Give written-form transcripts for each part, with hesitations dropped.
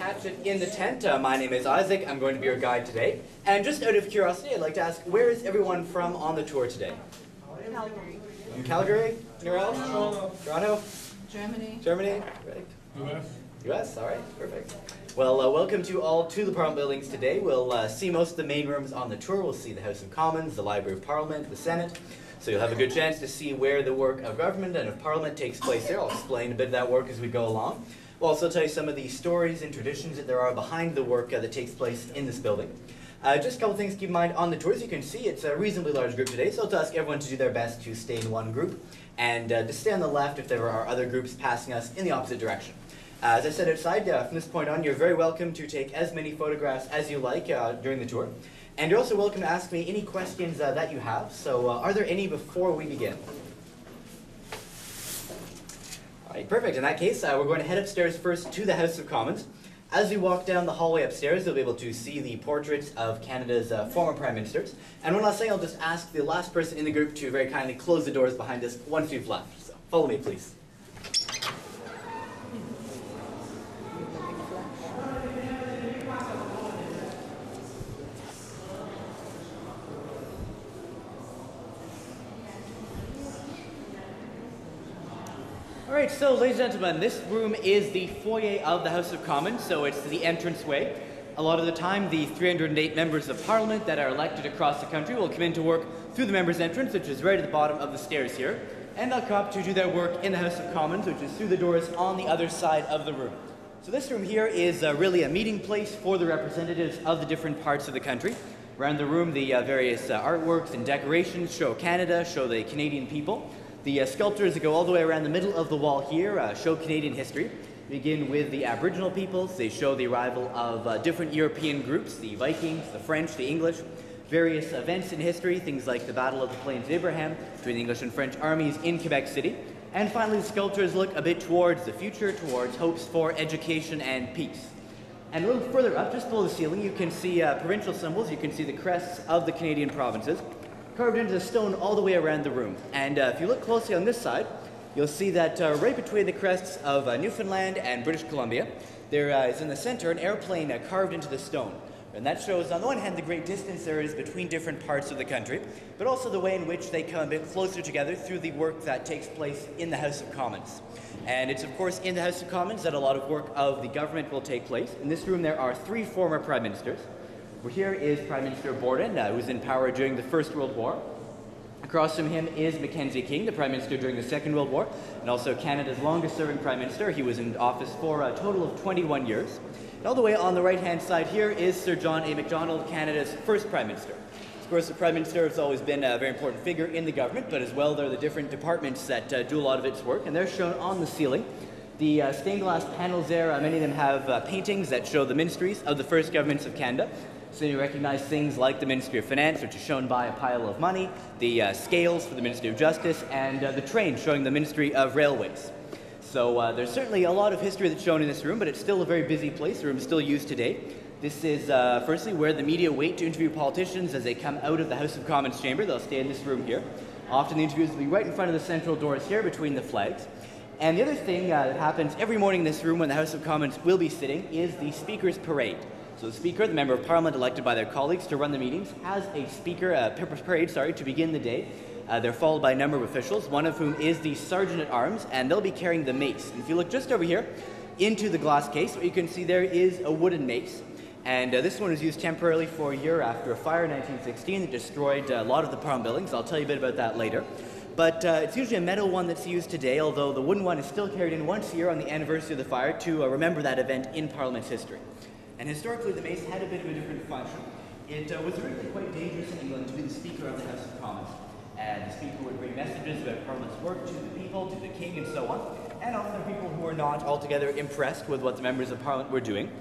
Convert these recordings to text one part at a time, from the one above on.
Hatchet in the tent. My name is Isaac. I'm going to be your guide today. And just out of curiosity, I'd like to ask, where is everyone from on the tour today? Calgary. From Calgary? Anywhere else? Toronto? Germany. Germany? Right. US. US? All right. Perfect. Well, welcome to all to the Parliament buildings today. We'll see most of the main rooms on the tour. We'll see the House of Commons, the Library of Parliament, the Senate. So you'll have a good chance to see where the work of government and of Parliament takes place there. I'll explain a bit of that work as we go along. We'll also tell you some of the stories and traditions that there are behind the work that takes place in this building. Just a couple things to keep in mind on the tour. As you can see, it's a reasonably large group today, so I'll ask everyone to do their best to stay in one group and to stay on the left if there are other groups passing us in the opposite direction. As I said outside, from this point on, you're very welcome to take as many photographs as you like during the tour. And you're also welcome to ask me any questions that you have. So are there any before we begin? All right, perfect. In that case, we're going to head upstairs first to the House of Commons. As we walk down the hallway upstairs, you'll be able to see the portraits of Canada's former Prime Ministers. And one last thing, I'll just ask the last person in the group to very kindly close the doors behind us once we've left. So follow me, please. Alright, so ladies and gentlemen, this room is the foyer of the House of Commons, so it's the entranceway. A lot of the time, the 308 members of Parliament that are elected across the country will come in to work through the members' entrance, which is right at the bottom of the stairs here, and they'll come up to do their work in the House of Commons, which is through the doors on the other side of the room. So this room here is really a meeting place for the representatives of the different parts of the country. Around the room, the various artworks and decorations show Canada, show the Canadian people. The sculptures that go all the way around the middle of the wall here show Canadian history. They begin with the Aboriginal peoples. They show the arrival of different European groups, the Vikings, the French, the English, various events in history, things like the Battle of the Plains of Abraham between the English and French armies in Quebec City. And finally, the sculptures look a bit towards the future, towards hopes for education and peace. And a little further up, just below the ceiling, you can see provincial symbols. You can see the crests of the Canadian provinces, carved into the stone all the way around the room. And if you look closely on this side, you'll see that right between the crests of Newfoundland and British Columbia, there is in the center an airplane carved into the stone. And that shows, on the one hand, the great distance there is between different parts of the country, but also the way in which they come a bit closer together through the work that takes place in the House of Commons. And it's, of course, in the House of Commons that a lot of work of the government will take place. In this room, there are 3 former Prime Ministers. Here is Prime Minister Borden, who was in power during the First World War. Across from him is Mackenzie King, the Prime Minister during the Second World War, and also Canada's longest-serving Prime Minister. He was in office for a total of 21 years. And all the way on the right-hand side here is Sir John A. Macdonald, Canada's first Prime Minister. Of course, the Prime Minister has always been a very important figure in the government, but as well there are the different departments that do a lot of its work, and they're shown on the ceiling. The stained glass panels there, many of them have paintings that show the ministries of the first governments of Canada. So you recognize things like the Ministry of Finance, which is shown by a pile of money, the scales for the Ministry of Justice, and the train showing the Ministry of Railways. So there's certainly a lot of history that's shown in this room, but it's still a very busy place. The room is still used today. This is, firstly, where the media wait to interview politicians as they come out of the House of Commons chamber. They'll stay in this room here. Often the interviews will be right in front of the central doors here between the flags. And the other thing that happens every morning in this room when the House of Commons will be sitting is the Speaker's Parade. So the Speaker, the Member of Parliament elected by their colleagues to run the meetings, has a parade to begin the day. They're followed by a number of officials, one of whom is the Sergeant-at-Arms, and they'll be carrying the mace. And if you look just over here into the glass case, what you can see there is a wooden mace. And this one was used temporarily for a year after a fire in 1916 that destroyed a lot of the Parliament buildings. I'll tell you a bit about that later. But it's usually a metal one that's used today, although the wooden one is still carried in once a year on the anniversary of the fire to remember that event in Parliament's history. And historically, the mace had a bit of a different function. It was originally quite dangerous in England to be the Speaker of the House of Commons. And the Speaker would bring messages about Parliament's work to the people, to the King, and so on. And often people who were not altogether impressed with what the members of Parliament were doing.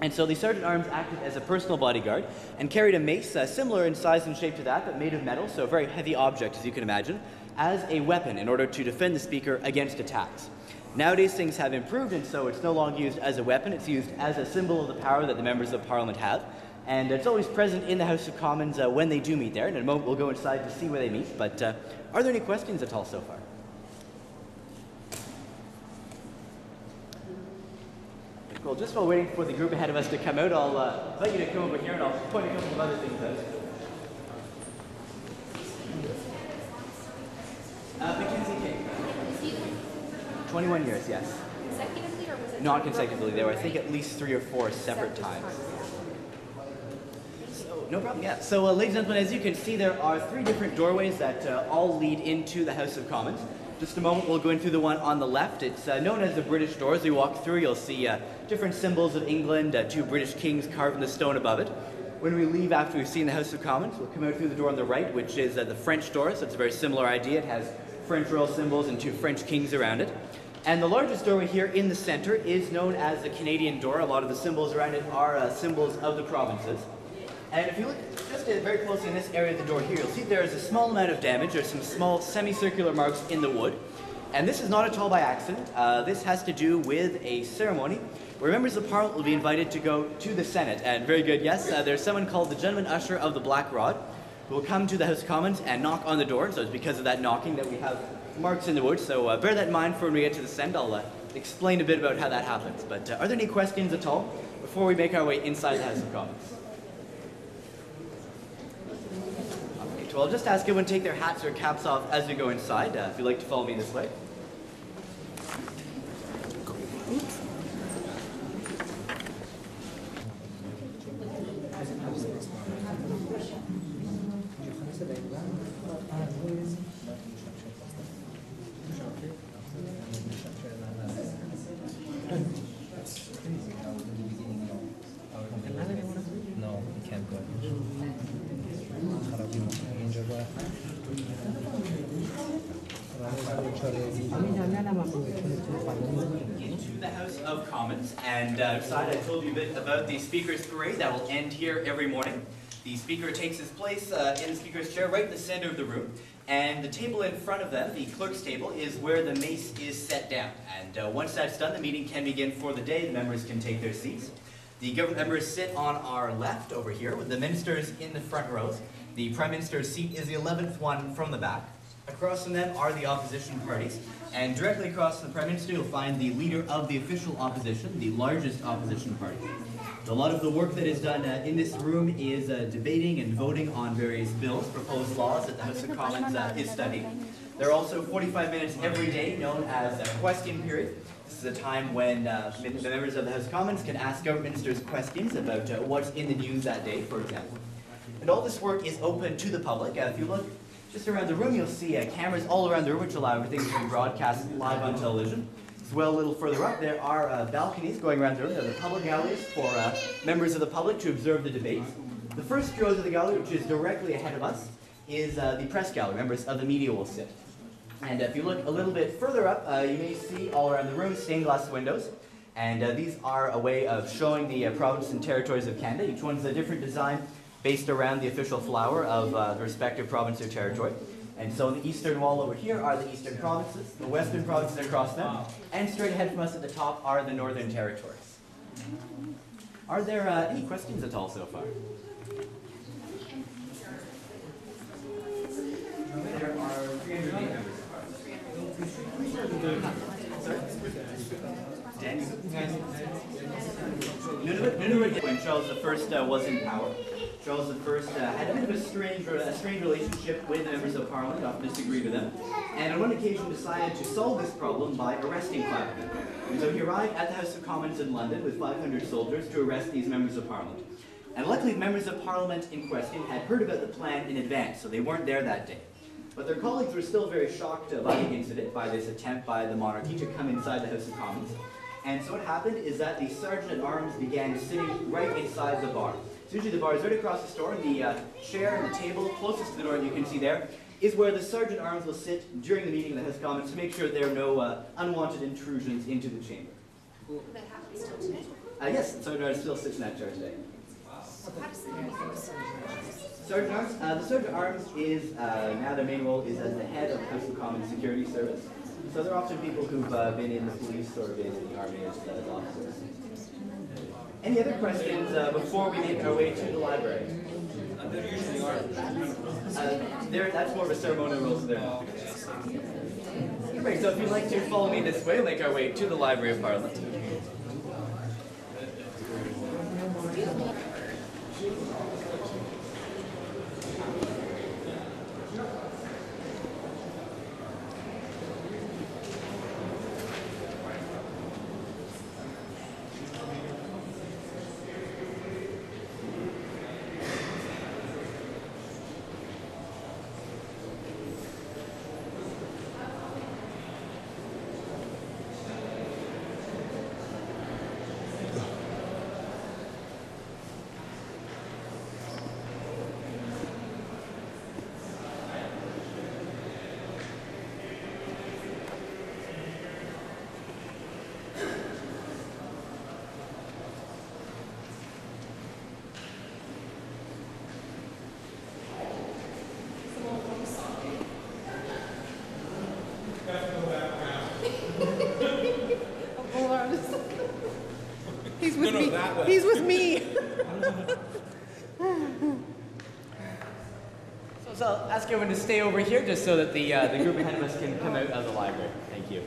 And so the Sergeant-at-Arms acted as a personal bodyguard and carried a mace similar in size and shape to that, but made of metal, so a very heavy object, as you can imagine, as a weapon in order to defend the Speaker against attacks. Nowadays things have improved, and so it's no longer used as a weapon, it's used as a symbol of the power that the members of Parliament have. And it's always present in the House of Commons when they do meet there. And in a moment we'll go inside to see where they meet. But are there any questions at all so far? Well, just while waiting for the group ahead of us to come out, I'll invite you to come over here and I'll point a couple of other things out. Mackenzie King. 21 years, yes. Consecutively, or was it? Not consecutively. There were, I think, at least 3 or 4 separate times. So, no problem, yeah. So, ladies and gentlemen, as you can see, there are 3 different doorways that all lead into the House of Commons. Just a moment, we'll go in through the one on the left. It's known as the British door. As we walk through, you'll see different symbols of England, 2 British kings carved in the stone above it. When we leave after we've seen the House of Commons, we'll come out through the door on the right, which is the French door. So it's a very similar idea. It has French royal symbols and 2 French kings around it. And the largest doorway here in the center is known as the Canadian door. A lot of the symbols around it are symbols of the provinces. And if you look just very closely in this area of the door here, you'll see there is a small amount of damage. There's some small semicircular marks in the wood. And this is not at all by accident. This has to do with a ceremony where members of Parliament will be invited to go to the Senate. And very good, yes, there's someone called the Gentleman Usher of the Black Rod who will come to the House of Commons and knock on the door. So it's because of that knocking that we have marks in the wood. So bear that in mind for when we get to the Senate. I'll explain a bit about how that happens. But are there any questions at all before we make our way inside the House of Commons? Okay, well, I'll just ask everyone to take their hats or caps off as we go inside. If you'd like to follow me this way. No, we can't go. Into the House of Commons, and outside I told you a bit about the Speaker's Parade that will end here every morning. The Speaker takes his place in the Speaker's chair right in the center of the room, and the table in front of them, the clerk's table, is where the mace is set down. And once that's done, the meeting can begin for the day. The members can take their seats. The government members sit on our left over here, with the ministers in the front rows. The Prime Minister's seat is the 11th one from the back. Across from them are the opposition parties, and directly across from the Prime Minister you'll find the leader of the official opposition, the largest opposition party. A lot of the work that is done in this room is debating and voting on various bills, proposed laws that the House of Commons is studying. There are also 45 minutes every day known as a question period. This is a time when the members of the House of Commons can ask government ministers questions about what's in the news that day, for example. And all this work is open to the public. If you look just around the room, you'll see cameras all around the room which allow everything to be broadcast live on television. As well, a little further up, there are balconies going around the room. They're the public galleries for members of the public to observe the debates. The first rows of the gallery, which is directly ahead of us, is the press gallery. Members of the media will sit. And if you look a little bit further up, you may see all around the room stained glass windows. And these are a way of showing the provinces and territories of Canada. Each one's a different design based around the official flower of the respective province or territory. And so on the eastern wall over here are the eastern provinces, the western provinces across them, and straight ahead from us at the top are the northern territories. Are there any questions at all so far? There are 308 members. Sorry? Nunavut, when Charles I was in power. Charles I had a bit of a strange relationship with the members of Parliament, often disagreed with them, and on one occasion decided to solve this problem by arresting 5 of them. And so he arrived at the House of Commons in London with 500 soldiers to arrest these members of Parliament. And luckily, members of Parliament in question had heard about the plan in advance, so they weren't there that day. But their colleagues were still very shocked by the incident, by this attempt by the monarchy to come inside the House of Commons. And so what happened is that the Sergeant-at-Arms began sitting right inside the bar. So usually the bar is right across the door, and the chair and the table closest to the door that you can see there is where the Sergeant-at-Arms will sit during the meeting of the House of Commons to make sure there are no unwanted intrusions into the chamber. That happens still today. Yes, the Sergeant-at-Arms still sits in that chair today. So how does the meeting go? Sergeant-at-Arms? The Sergeant-at-Arms is, now their main role is as the head of the House of Commons Security Service. So they're often people who've been in the police or been in the army as officers. Any other questions before we make our way to the library? There usually are. That's more of a ceremonial role, so there. Great, so if you'd like to follow me this way, we'll make our way to the Library of Parliament. He's with No, me. that way. He's with me. So I'll ask everyone to stay over here just so that the group ahead of us can come out of the library. Thank you.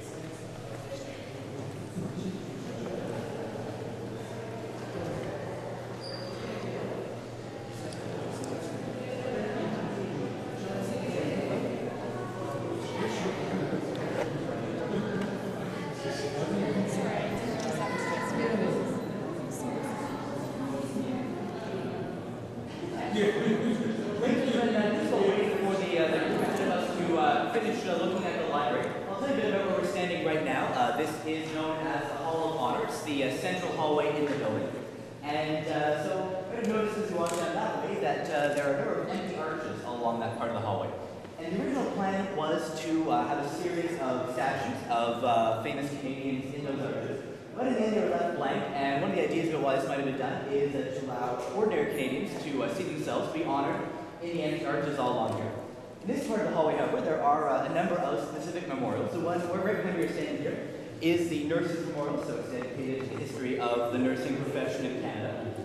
Finish looking at the library. I'll tell you a bit about where we're standing right now. This is known as the Hall of Honor. It's the central hallway in the building. And so you're going to notice as you walk down that way that there are a number of empty arches all along that part of the hallway. And the original plan was to have a series of statues of famous Canadians in those arches. But in the end, they were left blank, and one of the ideas about why this might have been done is to allow ordinary Canadians to see themselves be honored in the empty arches all along here. In this part of the hallway, however, there are a number of specific memorials. The one we're right behind, we're standing here, is the Nurses Memorial, so it's dedicated to the history of the nursing profession in Canada.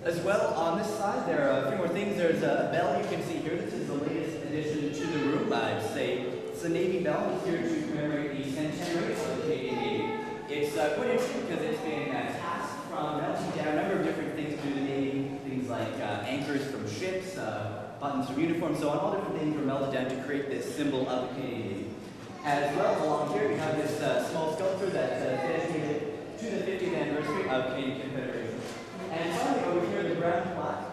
As well, on this side, there are a few more things. There's a bell you can see here. This is the latest addition to the room. It's a Navy bell. It's here to commemorate the centenary of the Canadian Navy. It's quite interesting because it's been tasked from melting down a number of different things to the Navy, things like anchors from ships, buttons from uniforms, so on. All different things were melted down to create this symbol of the Canadian Navy. As well, along here, we have this small sculpture that's dedicated to the 50th anniversary of Canadian Confederation. And finally, over here, the ground plaque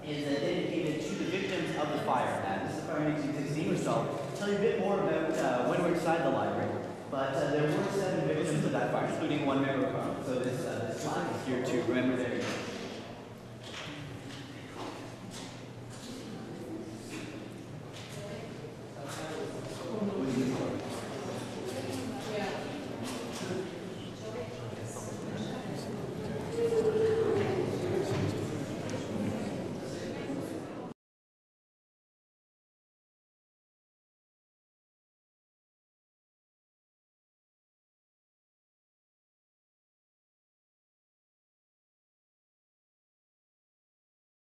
is dedicated to the victims of the fire. This is the fire in 1816, which I'll tell you a bit more about when we're inside the library. But there were 7 victims of that fire, including one member of Parliament. So this plaque is here to remember their names.